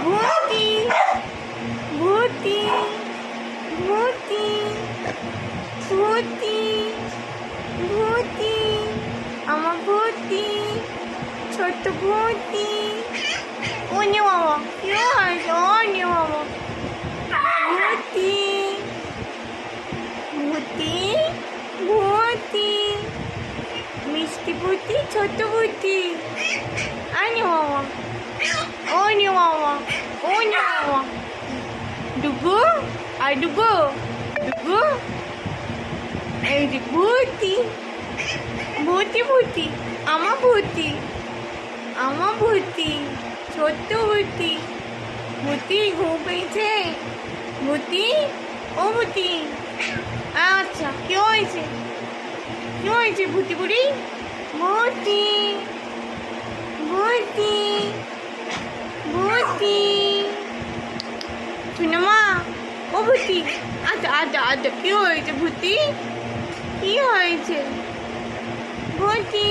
ভূতি ভূতি ভূতি ভূতি ভূতি আমার ভূতি ছোট্ট ভূতি ও নে বাবা কি হয়েছে ও নে বাবা ভূতি ভূতি ভূতি মিষ্টি ভূতি ছোট্ট ভূতি আনি বাবা ও নে বাবা ও নে বাবা ডুগু আর ডুগু ডুগু এই যে ভূতি ভূতি ভূতি আমার ভূতি আমার ভূতি ছোট্ট ভূতি ভূতি ঘুম পেয়েছে ভূতি ও ভূতি আচ্ছা কি হয়েছে ভূতি বুড়ি ভূতি ভূতি ভূতি শুনে মা ও ভূতি আচ্ছা আচ্ছা আচ্ছা কি হয়েছে ভূতি কি হয়েছে ভূতি